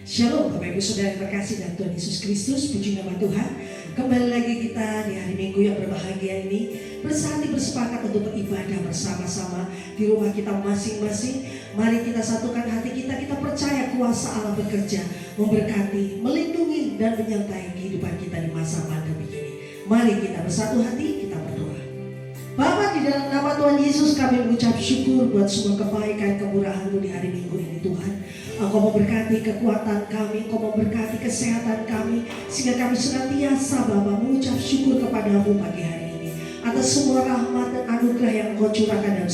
Shalom Bapak Ibu Saudara yang terkasih dan Tuhan Yesus Kristus, puji nama Tuhan. Kembali lagi kita di hari Minggu yang berbahagia ini bersatu bersepakat untuk beribadah bersama-sama di rumah kita masing-masing. Mari kita satukan hati kita, kita percaya kuasa Allah bekerja, memberkati, melindungi dan menyertai kehidupan kita di masa pandemi ini. Mari kita bersatu hati, kita berdoa. Bapa, di dalam nama Tuhan Yesus kami mengucap syukur buat semua kebaikan kemurahan-Mu di hari Minggu ini Tuhan. Engkau memberkati kekuatan kami, Engkau memberkati kesehatan kami, sehingga kami senantiasa Bapa mengucap syukur kepada-Mu pagi hari ini atas semua rahmat dan anugerah yang Engkau curahkan dalam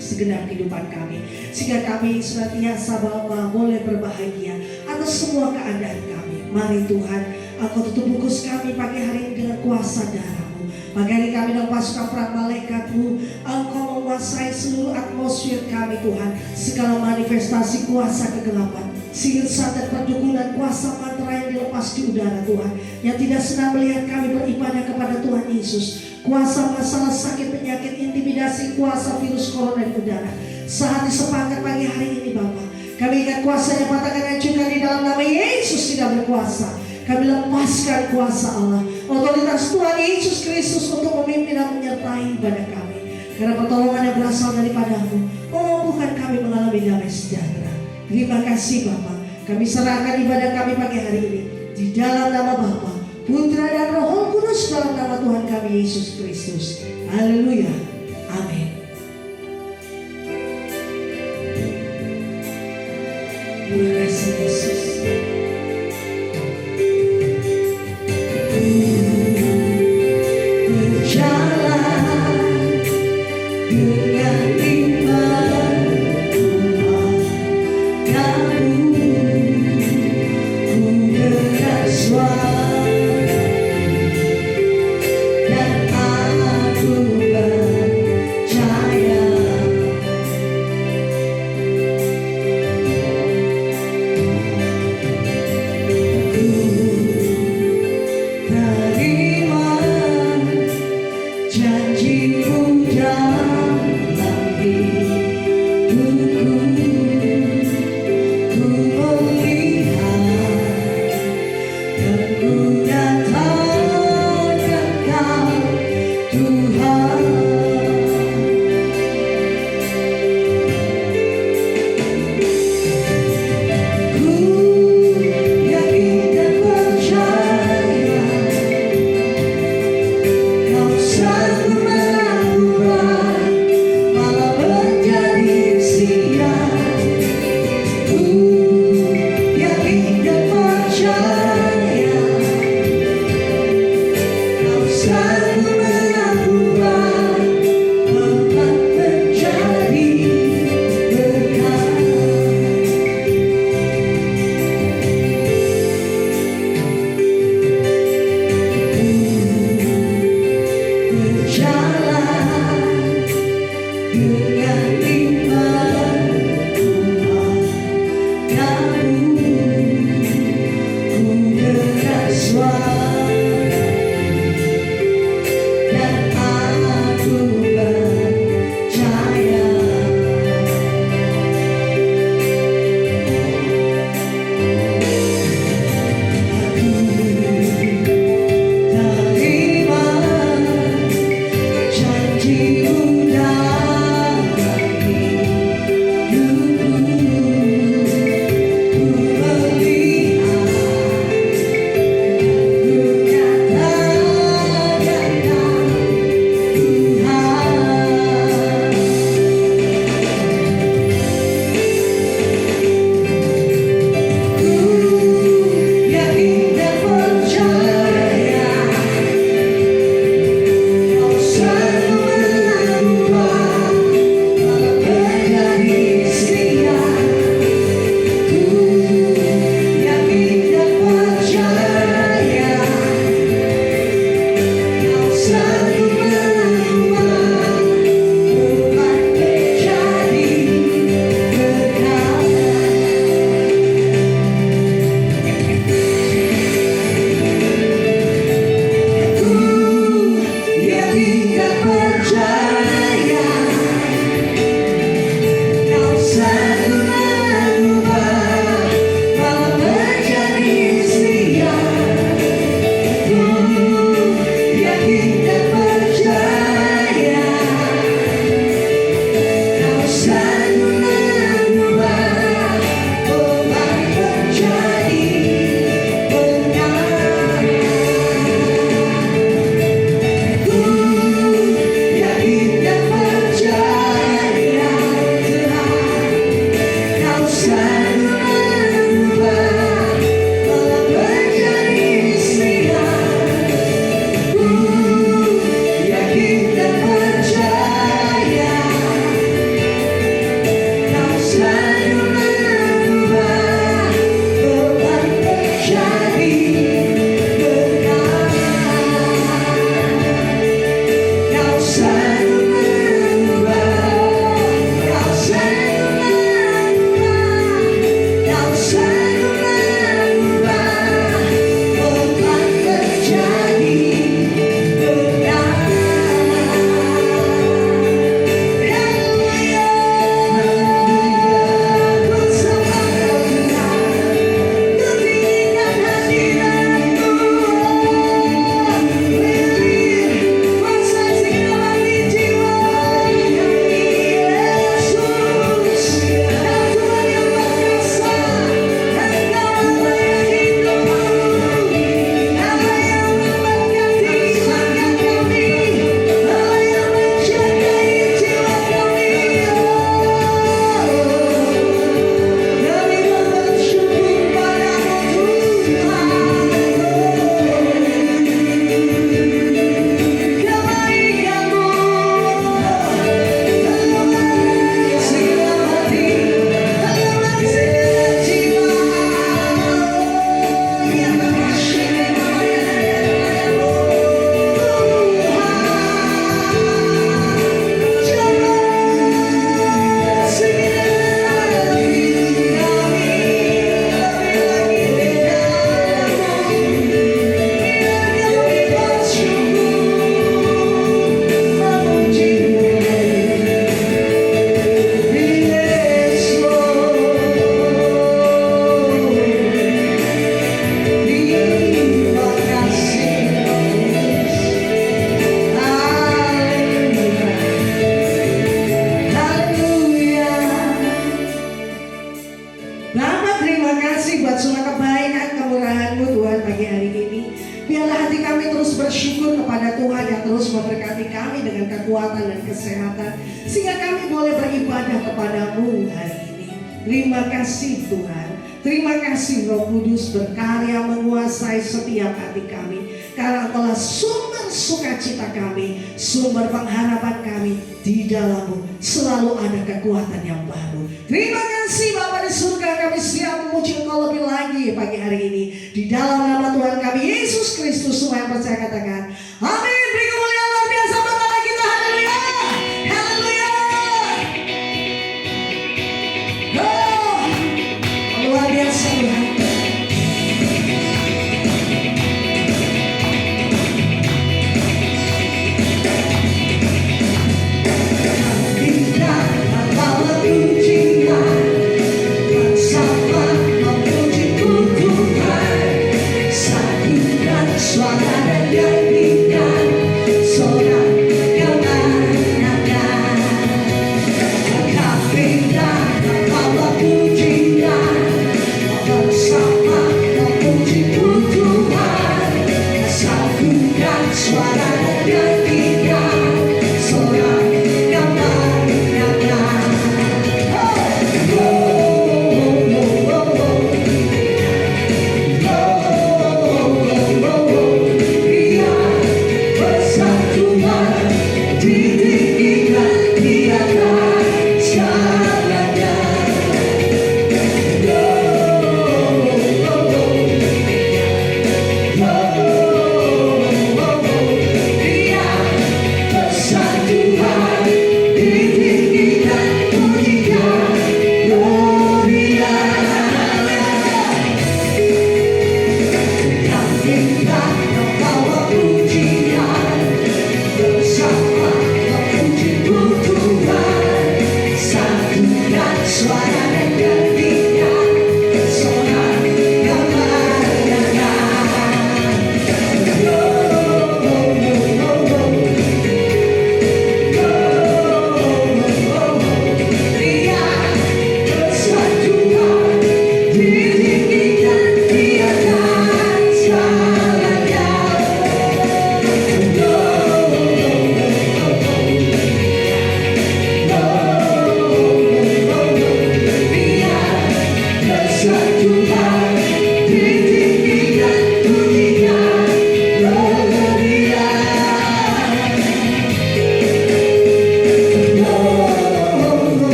segenap kehidupan kami, sehingga kami senantiasa Bapa boleh berbahagia atas semua keadaan kami. Mari Tuhan, Engkau tutup bungkus kami pagi hari ini dengan kuasa darah-Mu. Pagi hari kami dalam pasukan perang malaikat-Mu, Engkau menguasai seluruh atmosfer kami Tuhan. Segala manifestasi kuasa kegelapan, sihir, santet, perdukunan, kuasa mantra yang dilepas di udara Tuhan, yang tidak senang melihat kami beribadah kepada Tuhan Yesus. Kuasa masalah sakit, penyakit, intimidasi, kuasa virus corona di udara, saat disepakat pagi hari ini Bapa, kami ingat kuasa yang patahkan hancurkan di dalam nama Yesus tidak berkuasa. Kami lepaskan kuasa Allah, otoritas Tuhan Yesus Kristus untuk memimpin dan menyertai ibadah kami. Karena pertolongan yang berasal daripada-Mu memampukan kami mengalami damai sejahtera. Terima kasih Bapa. Kami serahkan ibadah kami pagi hari ini di dalam nama Bapa, Putra dan Roh Kudus, dalam nama Tuhan kami Yesus Kristus. Haleluya. Amin. Terima kasih Yesus. Dan aku berjalan kami terus bersyukur kepada Tuhan yang terus memberkati kami dengan kekuatan dan kesehatan, sehingga kami boleh beribadah kepadamu hari ini. Terima kasih Tuhan. Terima kasih Roh Kudus berkarya menguasai setiap hati kami, karena Engkaulah sumber sukacita kami, sumber pengharapan kami. Di dalam-Mu selalu ada kekuatan yang baru. Terima kasih Bapa di surga, kami siap memuji Engkau lebih lagi pagi hari ini. Di dalam nama Tuhan kami Yesus Kristus, semua yang percaya katakan amin. Beri kemuliaan luar biasa buat Allah kita. Haleluya, haleluya. Oh, luar biasa Tuhan.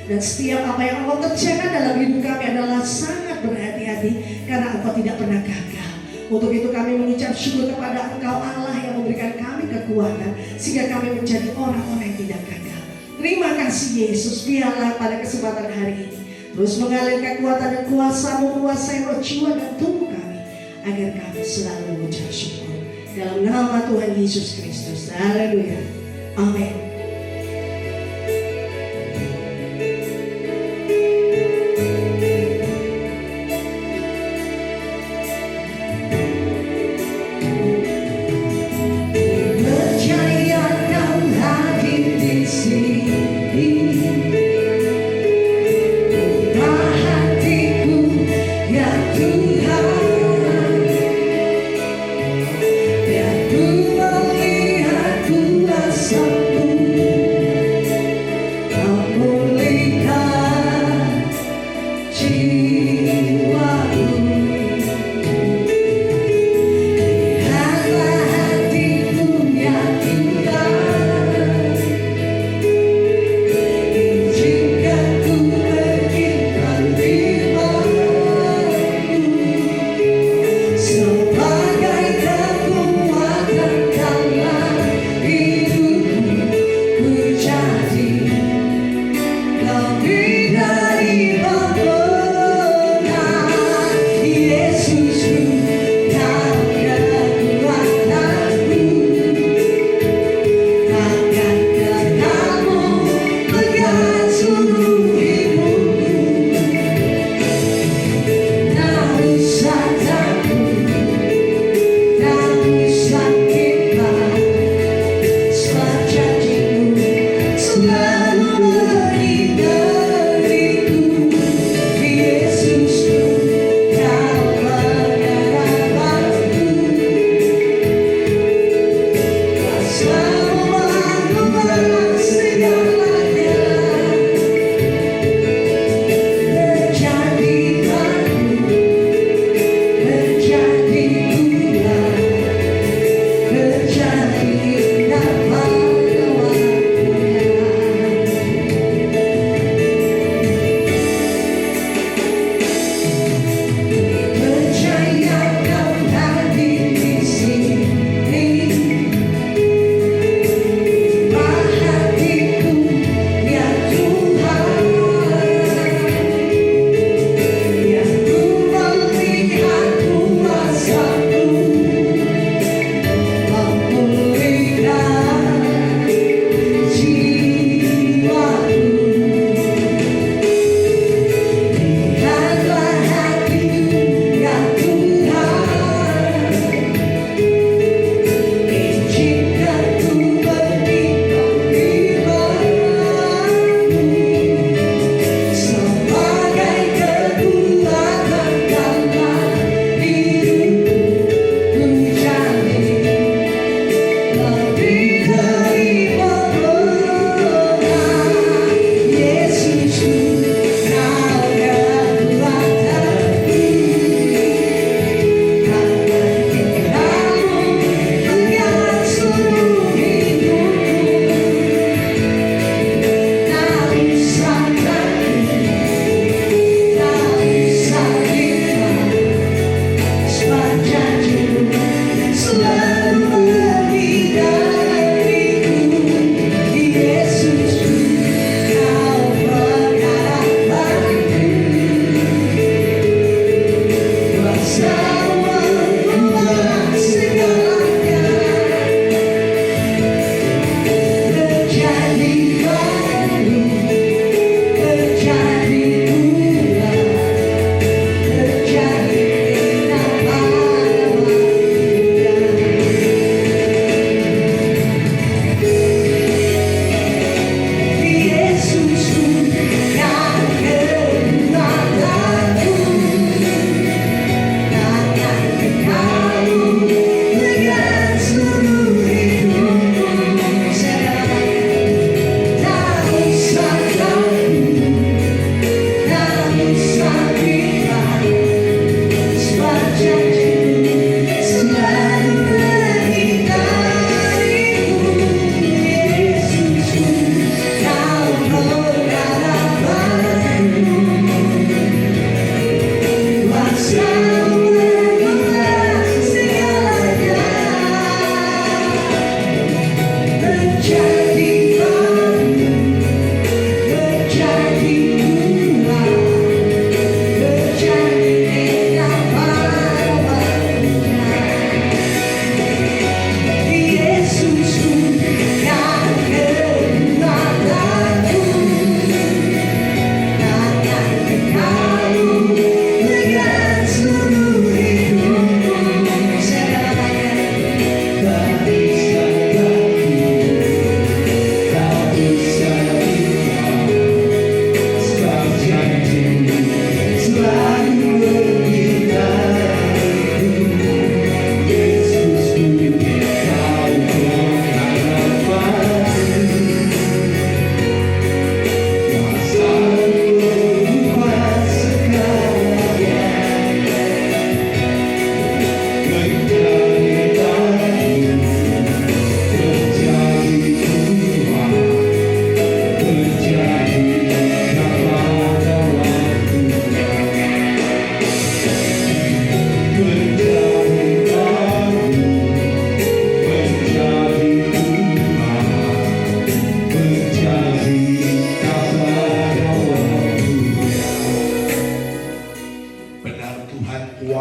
Dan setiap apa yang Engkau kerjakan dalam hidup kami adalah sangat berhati-hati, karena Engkau tidak pernah gagal. Untuk itu kami mengucap syukur kepada Engkau Allah yang memberikan kami kekuatan, sehingga kami menjadi orang-orang yang tidak gagal. Terima kasih Yesus. Biarlah pada kesempatan hari ini terus mengalir kekuatan dan kuasa-Mu menguasai roh, jiwa dan tubuh kami, agar kami selalu mengucap syukur dalam nama Tuhan Yesus Kristus. Haleluya, amin. Ku melihat kuasa-Mu.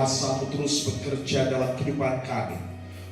kuasa-Mu terus bekerja dalam kehidupan kami,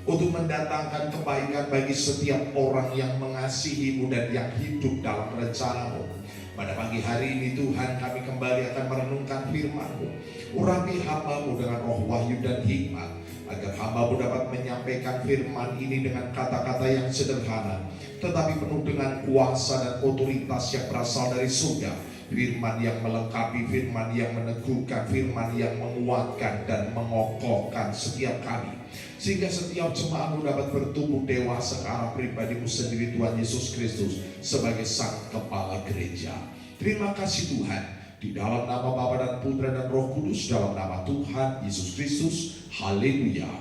untuk mendatangkan kebaikan bagi setiap orang yang mengasihi-Mu dan yang hidup dalam rencana-Mu. Pada pagi hari ini Tuhan, kami kembali akan merenungkan firman-Mu. Urapi hamba-Mu dengan roh wahyu dan hikmat, agar hamba-Mu dapat menyampaikan firman ini dengan kata-kata yang sederhana, tetapi penuh dengan kuasa dan otoritas yang berasal dari surga. Firman yang melengkapi, firman yang meneguhkan, firman yang menguatkan dan mengokohkan setiap kami, sehingga setiap jemaat-Mu dapat bertumbuh dewasa ke arah pribadi-Mu sendiri, Tuhan Yesus Kristus, sebagai Sang Kepala Gereja. Terima kasih Tuhan, di dalam nama Bapa dan Putra dan Roh Kudus, dalam nama Tuhan Yesus Kristus. Haleluya.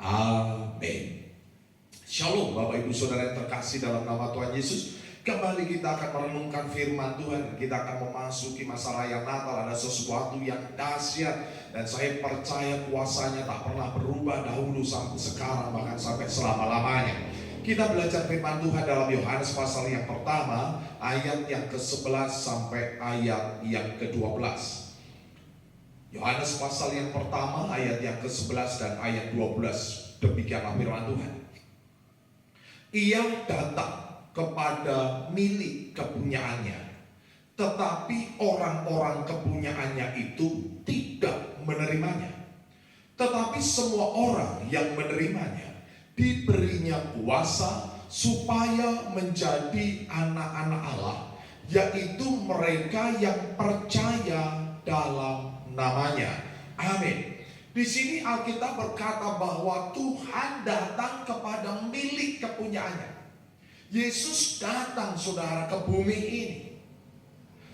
Amin. Shalom Bapak Ibu Saudara yang terkasih dalam nama Tuhan Yesus. Kembali kita akan merenungkan firman Tuhan. Kita akan memasuki masa raya Natal. Ada sesuatu yang dahsyat, dan saya percaya kuasanya tak pernah berubah dahulu sampai sekarang, bahkan sampai selama-lamanya. Kita belajar firman Tuhan dalam Yohanes pasal yang pertama, ayat yang ke-11 sampai ayat yang ke-12. Yohanes pasal yang pertama, ayat yang ke-11 dan ayat 12. Demikianlah firman Tuhan. Ia datang kepada milik kepunyaannya, tetapi orang-orang kepunyaannya itu tidak menerimanya. Tetapi semua orang yang menerimanya diberinya kuasa supaya menjadi anak-anak Allah, yaitu mereka yang percaya dalam namanya. Amin. Di sini Alkitab berkata bahwa Tuhan datang kepada milik kepunyaannya. Yesus datang saudara ke bumi ini.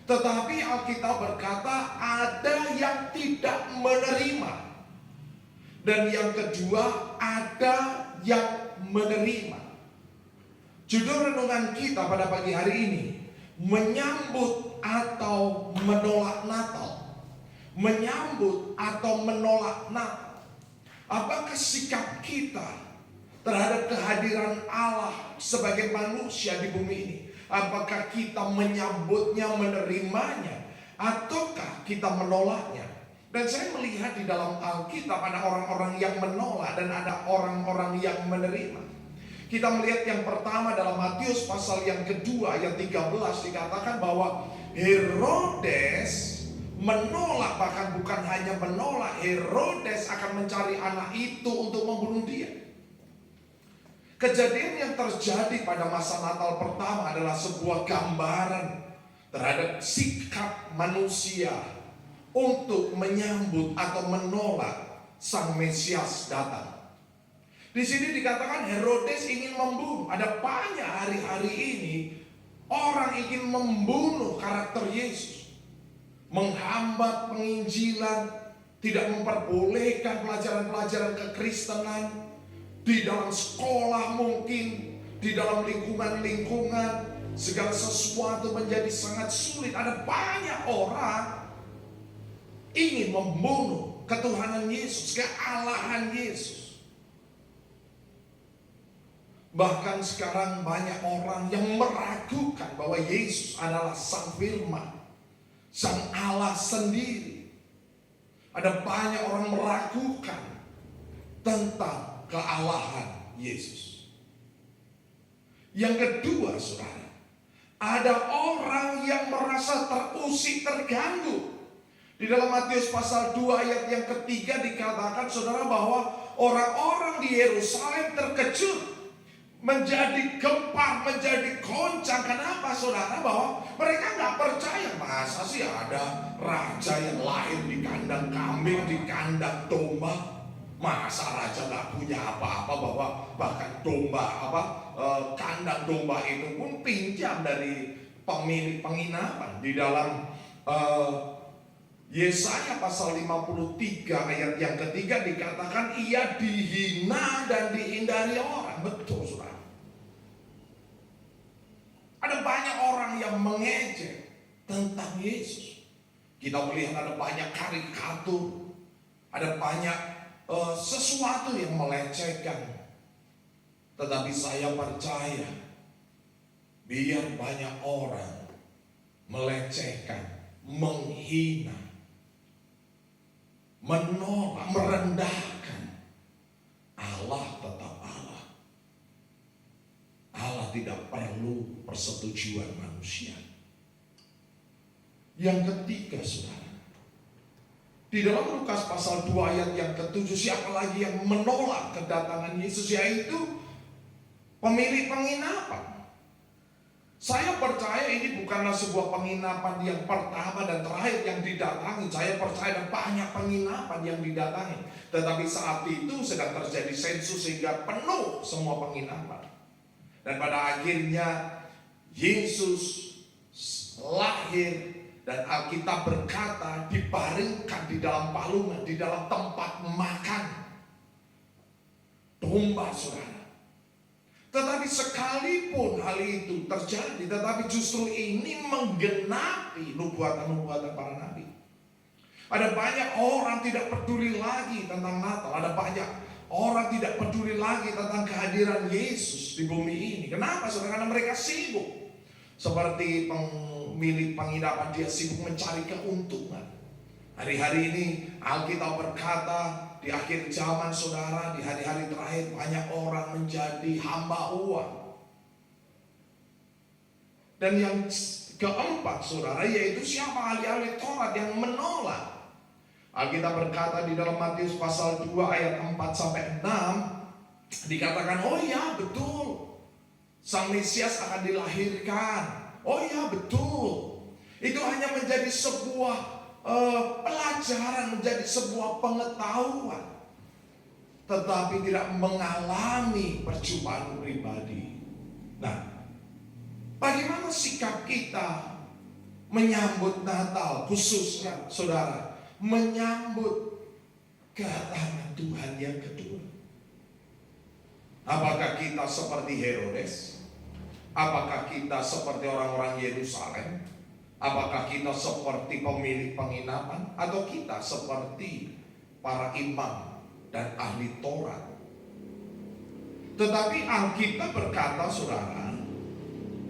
Tetapi Alkitab berkata ada yang tidak menerima. Dan yang kedua, ada yang menerima. Judul renungan kita pada pagi hari ini, menyambut atau menolak Natal. Menyambut atau menolak Natal. Apakah sikap kita terhadap kehadiran Allah sebagai manusia di bumi ini? Apakah kita menyambutnya, menerimanya, ataukah kita menolaknya? Dan saya melihat di dalam Alkitab ada orang-orang yang menolak dan ada orang-orang yang menerima. Kita melihat yang pertama dalam Matius pasal yang kedua ayat 13, dikatakan bahwa Herodes menolak, bahkan bukan hanya menolak, Herodes akan mencari anak itu untuk membunuh dia. Kejadian yang terjadi pada masa Natal pertama adalah sebuah gambaran terhadap sikap manusia untuk menyambut atau menolak Sang Mesias datang. Di sini dikatakan Herodes ingin membunuh. Ada banyak hari-hari ini orang ingin membunuh karakter Yesus, menghambat penginjilan, tidak memperbolehkan pelajaran-pelajaran kekristenan. Di dalam sekolah mungkin, di dalam lingkungan-lingkungan, segala sesuatu menjadi sangat sulit. Ada banyak orang ingin membunuh ketuhanan Yesus, kealahan Yesus. Bahkan sekarang banyak orang yang meragukan bahwa Yesus adalah Sang Firman, Sang Allah sendiri. Ada banyak orang meragukan tentang kealahan Yesus. Yang kedua saudara, ada orang yang merasa terusik, terganggu. Di dalam Matius pasal 2 ayat yang ketiga dikatakan saudara bahwa orang-orang di Yerusalem terkejut, menjadi gempar, menjadi goncang. Kenapa saudara? Bahwa mereka nggak percaya, masa sih ada raja yang lahir di kandang kambing, di kandang domba. Masa raja gak punya apa-apa, bahwa bahkan domba kandang domba itu pun pinjam dari pemilik penginapan. Di dalam Yesaya pasal 53 ayat yang ketiga dikatakan ia dihina dan dihindari orang. Betul saudara. Ada banyak orang yang mengejek tentang Yesus. Kita melihat ada banyak karikatur, ada banyak sesuatu yang melecehkan. Tetapi saya percaya, biar banyak orang melecehkan, menghina, menolak, merendahkan, Allah tetap Allah. Allah tidak perlu persetujuan manusia. Yang ketiga, saudara, di dalam Lukas pasal 2 ayat yang ke-7, siapa lagi yang menolak kedatangan Yesus? Yaitu pemilik penginapan. Saya percaya ini bukanlah sebuah penginapan yang pertama dan terakhir yang didatangi. Saya percaya ada banyak penginapan yang didatangi. Tetapi saat itu sedang terjadi sensus sehingga penuh semua penginapan. Dan pada akhirnya Yesus lahir dan Alkitab berkata dibaringkan di dalam palungan, di dalam tempat makan domba, saudara. Tetapi sekalipun hal itu terjadi, tetapi justru ini menggenapi nubuatan-nubuatan para nabi. Ada banyak orang tidak peduli lagi tentang Natal. Ada banyak orang tidak peduli lagi tentang kehadiran Yesus di bumi ini. Kenapa? Karena mereka sibuk. Seperti pemilik penginapan, dia sibuk mencari keuntungan. Hari-hari ini Alkitab berkata, di akhir zaman, saudara, di hari-hari terakhir banyak orang menjadi hamba uang. Dan yang keempat, saudara, yaitu siapa? Ahli-ahli Taurat yang menolak. Alkitab berkata di dalam Matius pasal 2 ayat 4-6, dikatakan, oh ya betul, Sang Mesias akan dilahirkan. Oh ya betul, itu hanya menjadi sebuah pelajaran, menjadi sebuah pengetahuan, tetapi tidak mengalami perjumpaan pribadi. Nah, bagaimana sikap kita menyambut Natal, khususnya saudara, menyambut kedatangan Tuhan yang kedua? Apakah kita seperti Herodes? Apakah kita seperti orang-orang Yerusalem? Apakah kita seperti pemilik penginapan? Atau kita seperti para imam dan ahli Taurat? Tetapi Alkitab berkata, saudara,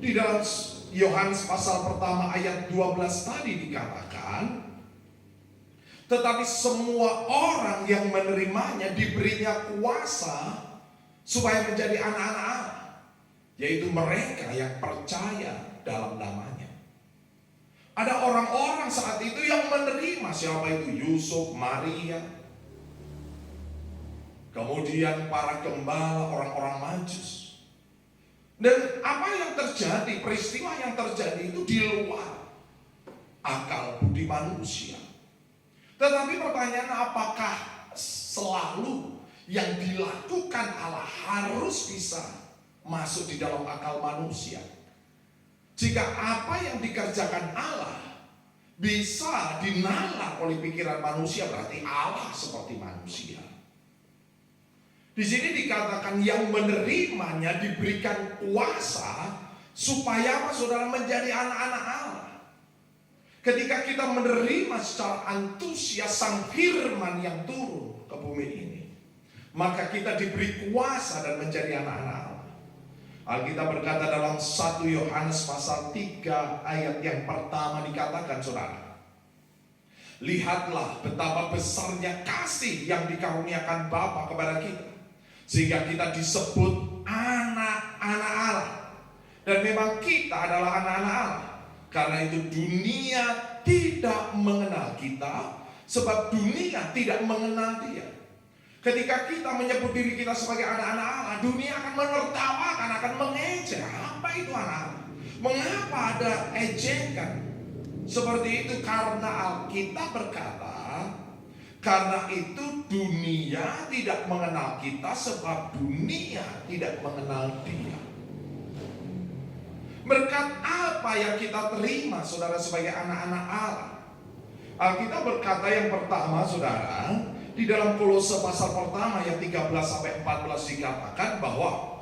di dalam Yohanes pasal pertama ayat 12 tadi dikatakan, tetapi semua orang yang menerimanya diberinya kuasa supaya menjadi anak-anak Allah, yaitu mereka yang percaya dalam namanya. Ada orang-orang saat itu yang menerima. Siapa itu? Yusuf, Maria, kemudian para gembala, orang-orang Majus. Dan apa yang terjadi, peristiwa yang terjadi itu di luar akal budi manusia. Tetapi pertanyaan, apakah selalu yang dilakukan Allah harus bisa masuk di dalam akal manusia? Jika apa yang dikerjakan Allah bisa dinalar oleh pikiran manusia, berarti Allah seperti manusia. Di sini dikatakan yang menerimanya diberikan kuasa supaya apa, saudara, menjadi anak-anak Allah. Ketika kita menerima secara antusias Sang Firman yang turun ke bumi ini, maka kita diberi kuasa dan menjadi anak-anak Allah. Alkitab berkata dalam 1 Yohanes pasal 3 ayat yang pertama dikatakan, saudara, lihatlah betapa besarnya kasih yang dikaruniakan Bapa kepada kita, sehingga kita disebut anak-anak Allah. Dan memang kita adalah anak-anak Allah. Karena itu dunia tidak mengenal kita, sebab dunia tidak mengenal Dia. Ketika kita menyebut diri kita sebagai anak-anak Allah, dunia akan menertawakan, akan mengejek. Apa itu anak-anak? Mengapa ada ejekan seperti itu? Karena Alkitab berkata, karena itu dunia tidak mengenal kita, sebab dunia tidak mengenal Dia. Berkat apa yang kita terima, saudara, sebagai anak-anak Allah? Alkitab berkata yang pertama, saudara, di dalam Kolose pasal pertama ayat 13-14 dikatakan bahwa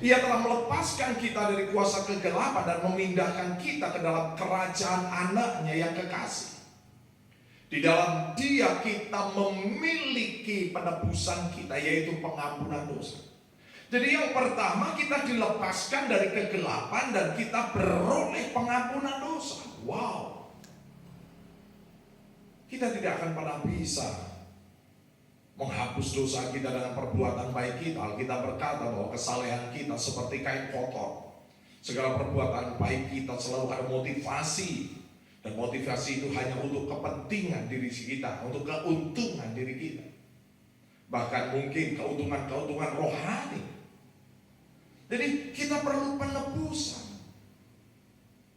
Ia telah melepaskan kita dari kuasa kegelapan dan memindahkan kita ke dalam kerajaan anaknya yang kekasih. Di dalam Dia kita memiliki penebusan kita, yaitu pengampunan dosa. Jadi yang pertama, kita dilepaskan dari kegelapan dan kita beroleh pengampunan dosa. Wow. Kita tidak akan pernah bisa menghapus dosa kita dengan perbuatan baik kita. Alkitab berkata bahwa kesalehan kita seperti kain kotor. Segala perbuatan baik kita selalu ada motivasi. Dan motivasi itu hanya untuk kepentingan diri kita, untuk keuntungan diri kita. Bahkan mungkin keuntungan rohani. Jadi kita perlu penebusan.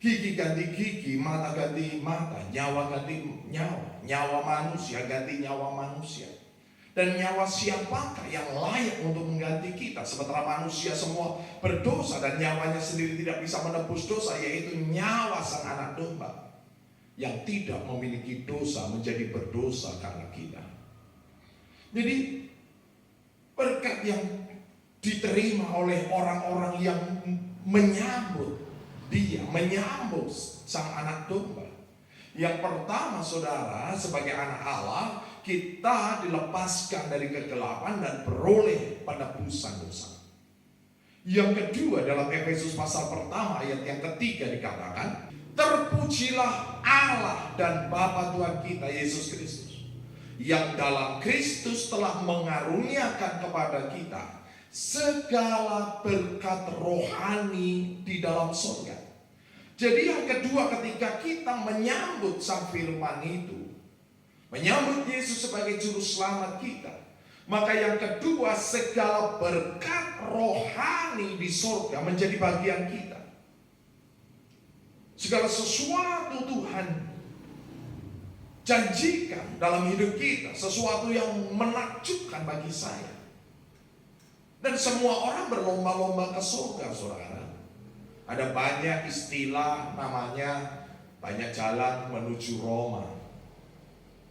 Gigi ganti gigi, mata ganti mata, nyawa ganti nyawa. Nyawa manusia ganti nyawa manusia. Dan nyawa siapakah yang layak untuk mengganti kita? Sementara manusia semua berdosa dan nyawanya sendiri tidak bisa menebus dosa, yaitu nyawa sang anak domba yang tidak memiliki dosa menjadi berdosa karena kita. Jadi berkat yang diterima oleh orang-orang yang menyambut dia, menyambut sang anak domba. Yang pertama, saudara, sebagai anak Allah, kita dilepaskan dari kegelapan dan beroleh penebusan dosa. Yang kedua, dalam Efesus pasal pertama ayat yang ketiga dikatakan, terpujilah Allah dan Bapa Tuhan kita Yesus Kristus, yang dalam Kristus telah mengaruniakan kepada kita segala berkat rohani di dalam surga. Jadi yang kedua, ketika kita menyambut sang firman itu, menyambut Yesus sebagai juru selamat kita, maka yang kedua, segala berkat rohani di surga menjadi bagian kita. Segala sesuatu Tuhan janjikan dalam hidup kita, sesuatu yang menakjubkan bagi saya. Dan semua orang berlomba-lomba ke surga, saudara. Ada banyak istilah namanya, banyak jalan menuju Roma.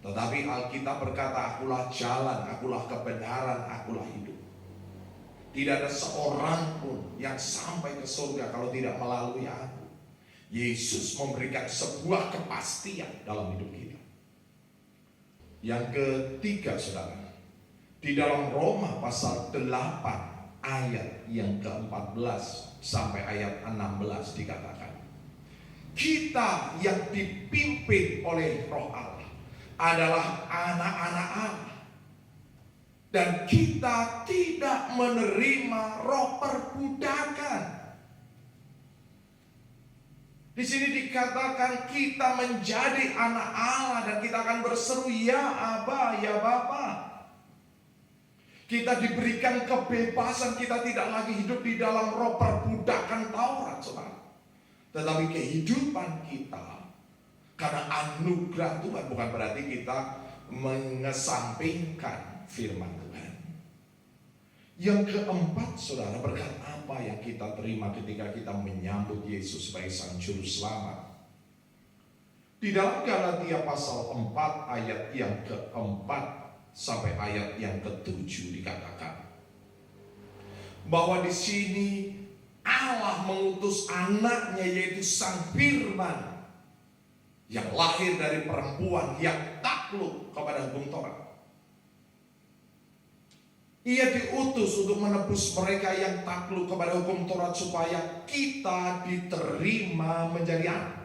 Tetapi Alkitab berkata, akulah jalan, akulah kebenaran, akulah hidup. Tidak ada seorang pun yang sampai ke surga kalau tidak melalui aku. Yesus memberikan sebuah kepastian dalam hidup kita. Yang ketiga, saudara, di dalam Roma pasal 8 ayat yang ke-14 sampai ayat 16 dikatakan, kita yang dipimpin oleh Roh Allah adalah anak-anak Allah, dan kita tidak menerima roh perbudakan. Di sini dikatakan kita menjadi anak Allah dan kita akan berseru, ya Aba, ya Bapa. Kita diberikan kebebasan, kita tidak lagi hidup di dalam roh perbudakan Taurat, saudara. Tetapi kehidupan kita karena anugerah Tuhan, bukan berarti kita mengesampingkan firman Tuhan. Yang keempat, saudara, berkat apa yang kita terima ketika kita menyambut Yesus sebagai sang juru selamat? Di dalam Galatia pasal 4 ayat yang ke-4 sampai ayat yang ke-7 dikatakan bahwa di sini Allah mengutus anaknya, yaitu sang firman yang lahir dari perempuan yang takluk kepada hukum Taurat. Ia diutus untuk menebus mereka yang takluk kepada hukum Taurat supaya kita diterima menjadi anak.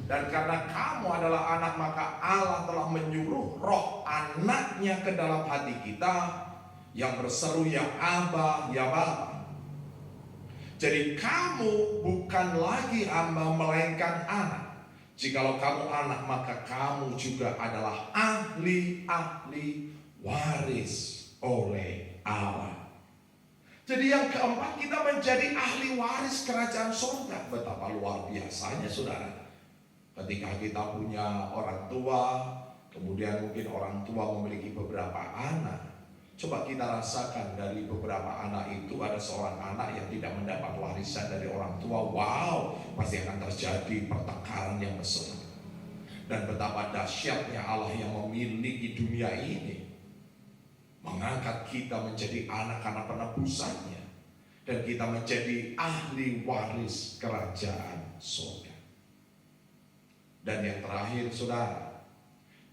Dan karena kamu adalah anak, maka Allah telah menyuruh roh anaknya ke dalam hati kita yang berseru, ya Aba, ya Bapa. Jadi kamu bukan lagi hamba melainkan anak. Jikalau kamu anak, maka kamu juga adalah ahli-ahli waris oleh Allah. Jadi yang keempat, kita menjadi ahli waris kerajaan surga. Betapa luar biasanya, saudara. Ketika kita punya orang tua, kemudian mungkin orang tua memiliki beberapa anak. Coba kita rasakan, dari beberapa anak itu ada seorang anak yang tidak mendapat warisan dari orang tua. Wow, pasti akan terjadi pertengkaran yang besar. Dan betapa dahsyatnya Allah yang memiliki dunia ini, mengangkat kita menjadi anak-anak penebusannya, dan kita menjadi ahli waris kerajaan surga. Dan yang terakhir, saudara,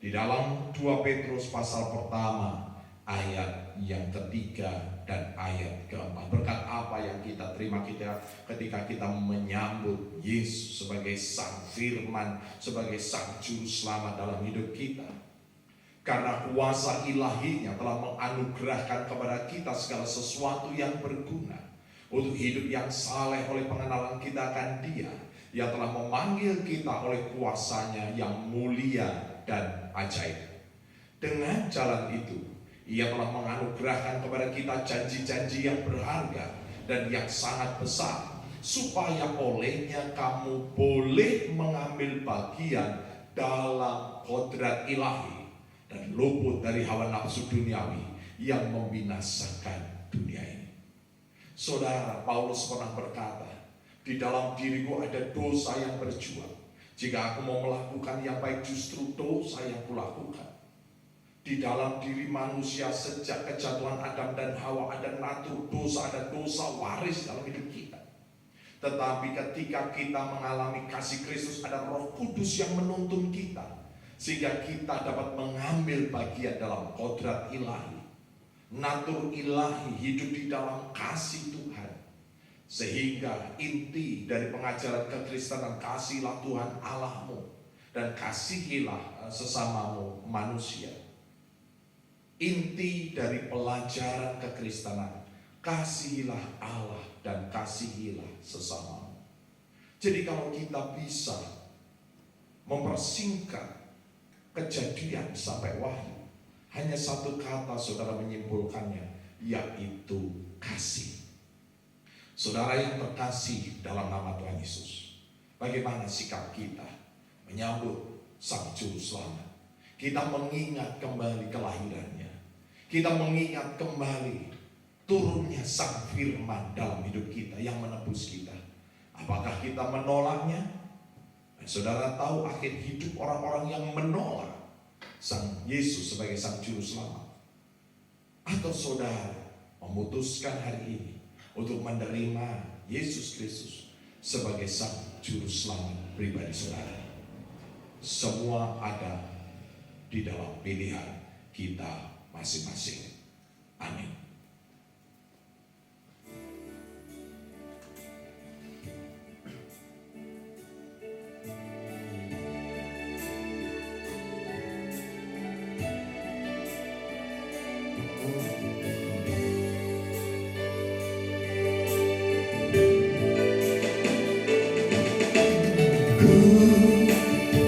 di dalam 2 Petrus pasal pertama ayat yang ketiga dan ayat keempat. Berkat apa yang kita terima ketika kita menyambut Yesus sebagai Sang Firman, sebagai Sang Juru Selamat dalam hidup kita. Karena kuasa ilahinya telah menganugerahkan kepada kita segala sesuatu yang berguna untuk hidup yang saleh oleh pengenalan kita akan Dia yang telah memanggil kita oleh kuasanya yang mulia dan ajaib. Dengan jalan itu, Ia telah menganugerahkan kepada kita janji-janji yang berharga dan yang sangat besar, supaya olehnya kamu boleh mengambil bagian dalam kodrat ilahi dan luput dari hawa nafsu duniawi yang membinasakan dunia ini. Saudara, Paulus pernah berkata, di dalam diriku ada dosa yang berjuang. Jika aku mau melakukan yang baik, justru dosa yang kulakukan. Di dalam diri manusia sejak kejatuhan Adam dan Hawa ada natur dosa, ada dosa waris dalam hidup kita. Tetapi ketika kita mengalami kasih Kristus, ada Roh Kudus yang menuntun kita, sehingga kita dapat mengambil bagian dalam kodrat ilahi. Natur ilahi hidup di dalam kasih Tuhan. Sehingga inti dari pengajaran kekristenan, kasihilah Tuhan Allahmu dan kasihilah sesamamu manusia. Inti dari pelajaran kekristenan, kasihilah Allah dan kasihilah sesamamu. Jadi kalau kita bisa mempersingkat Kejadian sampai Wahyu, hanya satu kata saudara menyimpulkannya, yaitu kasih. Saudara yang terkasih dalam nama Tuhan Yesus, bagaimana sikap kita menyambut Sang Juru Selamat? Kita mengingat kembali kelahirannya, kita mengingat kembali turunnya Sang Firman dalam hidup kita yang menebus kita. Apakah kita menolaknya? Dan saudara tahu akhir hidup orang-orang yang menolak Sang Yesus sebagai Sang Juru Selamat. Atau saudara memutuskan hari ini untuk menerima Yesus Kristus sebagai Sang Juru Selamat pribadi saudara. Semua ada di dalam pilihan kita masing-masing. Amin.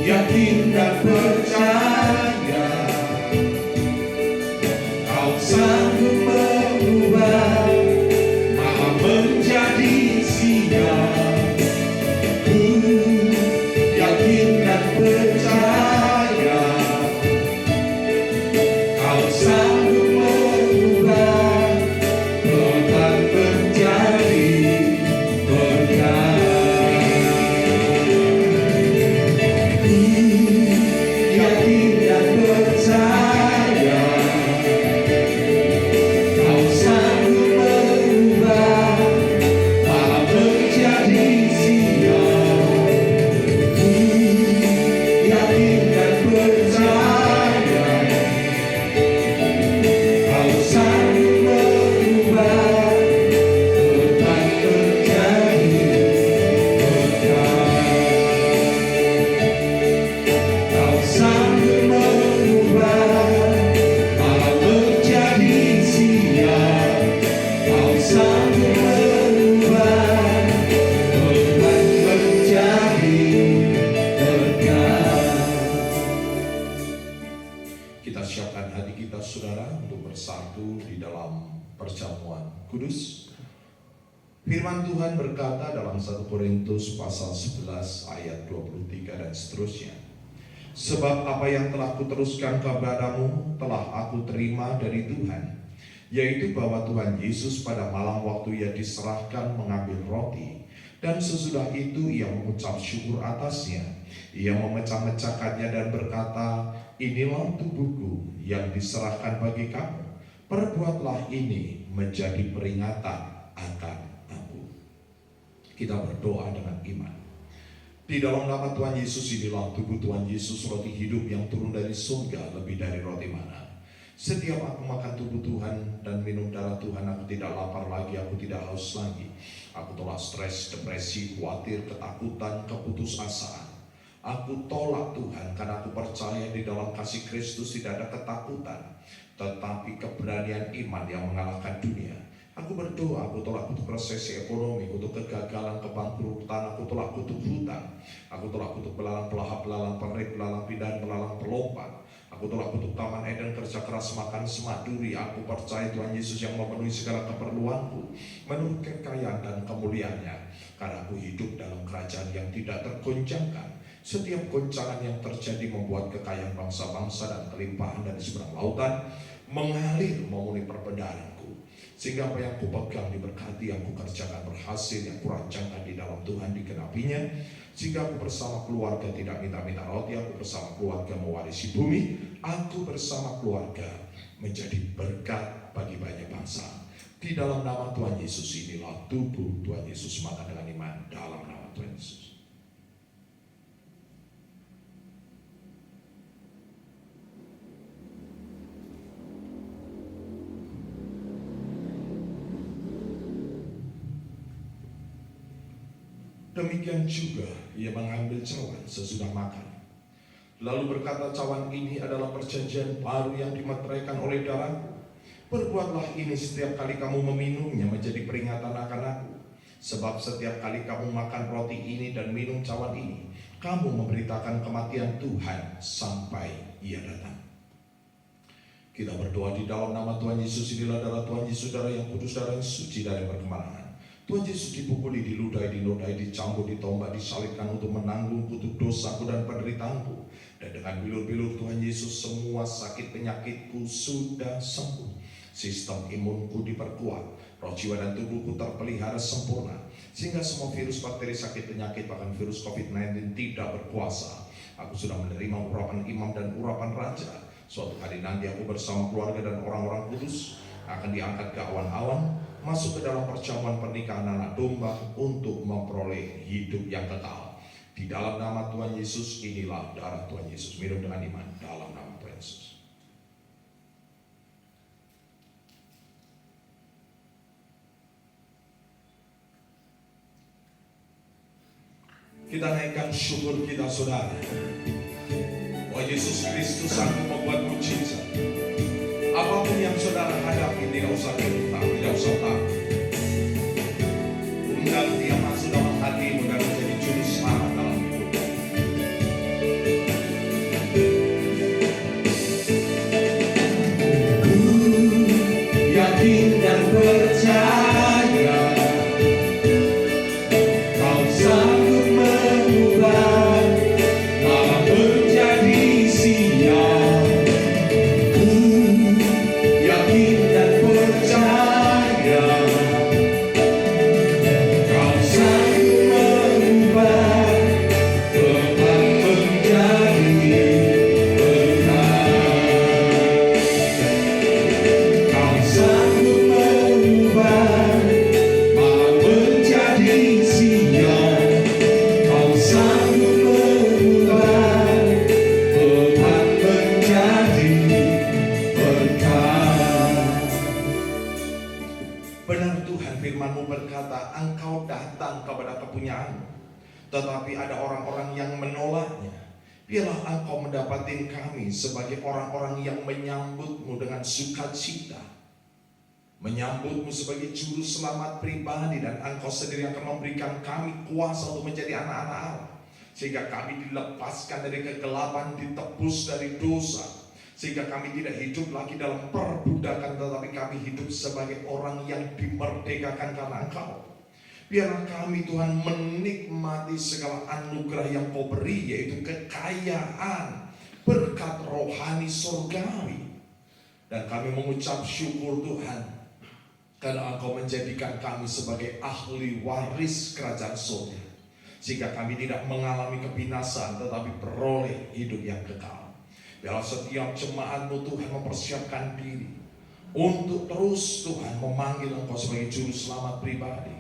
Yakin dan percaya Kau sanggup mengubah malam menjadi siang. Yakin dan percaya Kau sanggup mengubah beban menjadi berkah. Kita siapkan hati kita saudara untuk bersatu di dalam perjamuan kudus. Firman Tuhan berkata dalam 1 Korintus pasal 11 ayat 23 dan seterusnya. Sebab apa yang telah kuteruskan kepadamu telah aku terima dari Tuhan, yaitu bahwa Tuhan Yesus pada malam waktu Ia diserahkan mengambil roti, dan sesudah itu Ia mengucap syukur atasnya. Ia memecah-mecahkannya dan berkata, inilah tubuhku yang diserahkan bagi kamu. Perbuatlah ini menjadi peringatan akan aku. Kita berdoa dengan iman. Di dalam nama Tuhan Yesus, inilah tubuh Tuhan Yesus, roti hidup yang turun dari surga, lebih dari roti mana. Setiap aku makan tubuh Tuhan dan minum darah Tuhan, aku tidak lapar lagi, aku tidak haus lagi. Aku tolak stres, depresi, khawatir, ketakutan, keputusasaan. Aku tolak Tuhan karena aku percaya di dalam kasih Kristus tidak ada ketakutan, tetapi keberanian iman yang mengalahkan dunia. Aku berdoa, aku tolak kutuk resesi ekonomi, kutuk kegagalan, kebangkrutan, aku tolak kutuk hutang, aku tolak kutuk belalang pelahap, belalang perit, belalang pindahan, belalang pelompat. Aku tolak kutuk taman Eden, kerja keras, makan semak duri. Aku percaya Tuhan Yesus yang memenuhi segala keperluanku menurut kekayaan dan kemuliaannya. Karena aku hidup dalam kerajaan yang tidak tergoncangkan. Setiap goncangan yang terjadi membuat kekayaan bangsa-bangsa dan kelimpahan dari seberang lautan mengalir memenuhi perbendaharanku. Sehingga apa yang kupegang diberkati, yang kukerjakan berhasil, yang kurancangkan di dalam Tuhan dikenapinya. Sehingga aku bersama keluarga tidak minta-minta roti, aku bersama keluarga mewarisi bumi, aku bersama keluarga menjadi berkat bagi banyak bangsa. Di dalam nama Tuhan Yesus inilah tubuh Tuhan Yesus, maka dengan iman dalam nama Tuhan Yesus. Demikian juga ia mengambil cawan sesudah makan. Lalu berkata, cawan ini adalah perjanjian baru yang dimeteraikan oleh darahku. Perbuatlah ini setiap kali kamu meminumnya menjadi peringatan akan aku. Sebab setiap kali kamu makan roti ini dan minum cawan ini, kamu memberitakan kematian Tuhan sampai ia datang. Kita berdoa di dalam nama Tuhan Yesus. Inilah darah Tuhan Yesus, darah yang kudus, darah yang suci dari perkemarangan. Tuhan Yesus dipukuli, diludahi, dinodai, dicambuk, ditombak, disalibkan untuk menanggung kutuk dosaku dan penderitaanku. Dan dengan bilur-bilur Tuhan Yesus semua sakit penyakitku sudah sembuh. Sistem imunku diperkuat, roh, jiwa, dan tubuhku terpelihara sempurna. Sehingga semua virus, bakteri, sakit penyakit, bahkan virus COVID-19 tidak berkuasa. Aku sudah menerima urapan imam dan urapan raja. Suatu hari nanti aku bersama keluarga dan orang-orang kudus akan diangkat ke awan-awan, masuk ke dalam perjamuan pernikahan anak domba untuk memperoleh hidup yang kekal. Di dalam nama Tuhan Yesus, inilah darah Tuhan Yesus. Minum dengan iman dalam nama Tuhan Yesus. Kita naikkan syukur kita, saudara. Oh, Yesus Kristus sanggup membuat mujizat. Apapun yang saudara hadapi, tidak usah gentar, tidak usah takut. Undang dia masuk dalam hatimu dan menjadi juru selamat dalam hidup. Yakin dan percaya Kau sanggup mengubah malam menjadi siang. Yakin dan percaya Kau sanggup mengubah tempat menjadi berkat. Kau sanggup mengubah malam menjadi siang. Kau sanggup mengubah tempat menjadi berkat. Benar Tuhan, firman-Mu berkata, Engkau datang kepada kepunyaanmu, tetapi ada orang-orang yang menolaknya. Biarlah Engkau mendapatin kami sebagai orang-orang yang menyambut-Mu dengan sukacita, menyambut-Mu sebagai juru selamat pribadi, dan Engkau sendiri akan memberikan kami kuasa untuk menjadi anak-anak Allah, sehingga kami dilepaskan dari kegelapan, ditebus dari dosa, sehingga kami tidak hidup lagi dalam perbudakan, tetapi kami hidup sebagai orang yang dimerdekakan karena Engkau. Biarlah kami Tuhan menikmati segala anugerah yang Kau beri, yaitu kekayaan, berkat rohani surgawi. Dan kami mengucap syukur Tuhan, karena Engkau menjadikan kami sebagai ahli waris kerajaan surga, sehingga kami tidak mengalami kebinasaan, tetapi beroleh hidup yang kekal. Biarlah setiap jemaat-Mu Tuhan mempersiapkan diri untuk terus Tuhan memanggil Engkau sebagai juru selamat pribadi,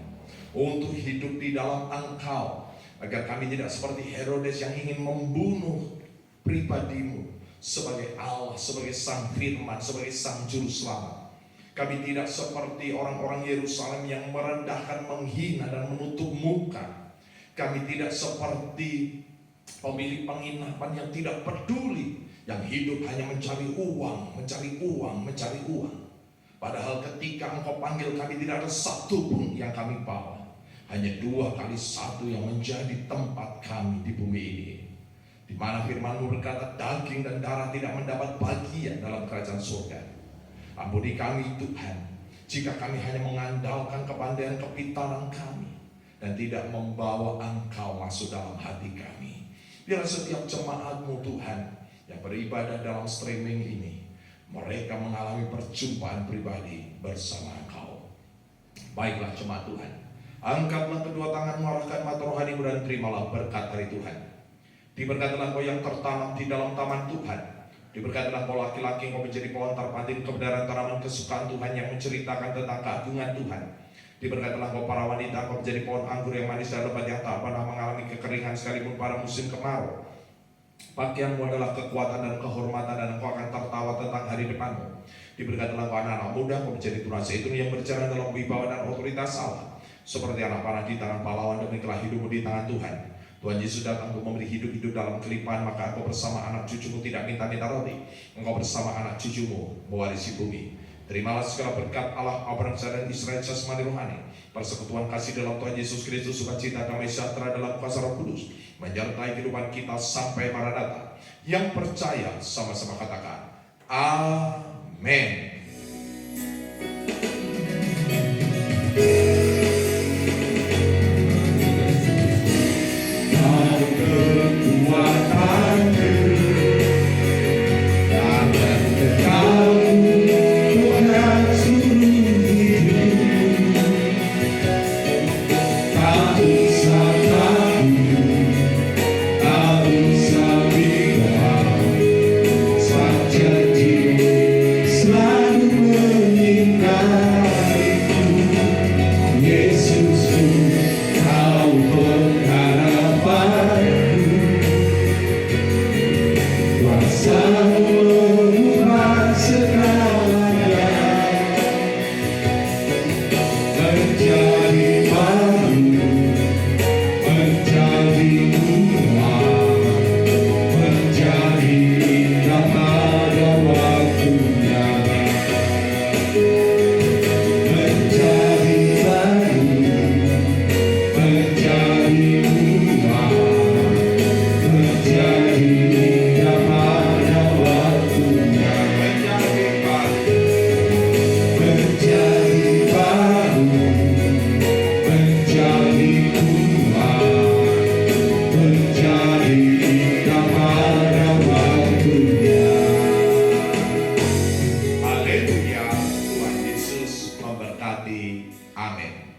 untuk hidup di dalam Engkau, agar kami tidak seperti Herodes yang ingin membunuh pribadi-Mu, sebagai Allah, sebagai Sang Firman, sebagai Sang Juru Selamat. Kami tidak seperti orang-orang Yerusalem yang merendahkan, menghina, dan menutup muka. Kami tidak seperti pemilik penginapan yang tidak peduli, yang hidup hanya mencari uang, mencari uang, mencari uang. Padahal ketika Engkau panggil kami, tidak ada satu pun yang kami bawa. Hanya 2 kali 1 yang menjadi tempat kami di bumi ini, di mana firman-Mu berkata, daging dan darah tidak mendapat bagian dalam kerajaan surga. Ampuni kami Tuhan, jika kami hanya mengandalkan kepandaian kepintaran kami dan tidak membawa Engkau masuk dalam hati kami. Biarlah setiap jemaat-Mu Tuhan yang beribadah dalam streaming ini, mereka mengalami perjumpaan pribadi bersama Engkau. Baiklah jemaat Tuhan, angkatlah kedua tanganmu, arahkan mata rohanimu, dan terimalah berkat dari Tuhan. Diberkatilah Engkau yang tertanam di dalam taman Tuhan. Diberkatilah Engkau laki-laki, Engkau menjadi pohon terpantin kebenaran, tanaman kesukaan Tuhan yang menceritakan tentang keagungan Tuhan. Diberkatilah Engkau para wanita, Engkau menjadi pohon anggur yang manis dan lebat yang tak pernah mengalami kekeringan sekalipun pada musim kemarau. Pakaianmu adalah kekuatan dan kehormatan, dan Engkau akan tertawa tentang hari depanmu. Diberkatilah Engkau anak-anak muda, Engkau menjadi tunas zaitun yang berjalan dalam wibawa dan otoritas Allah. Seperti anak panah di tangan pahlawan, demikianlah hidupmu di tangan Tuhan. Tuhan Yesus datang untuk memberi hidup dalam kelimpahan, maka Engkau bersama anak cucumu tidak minta-minta roti. Engkau bersama anak cucumu mewarisi bumi. Terimalah segala berkat Allah, Abraham, dan Israel jasmani rohani, persekutuan kasih dalam Tuhan Yesus Kristus, sukacita, damai sejahtera dalam kuasa Roh Kudus menyertai kehidupan kita sampai Maranatha. Yang percaya sama-sama katakan amin.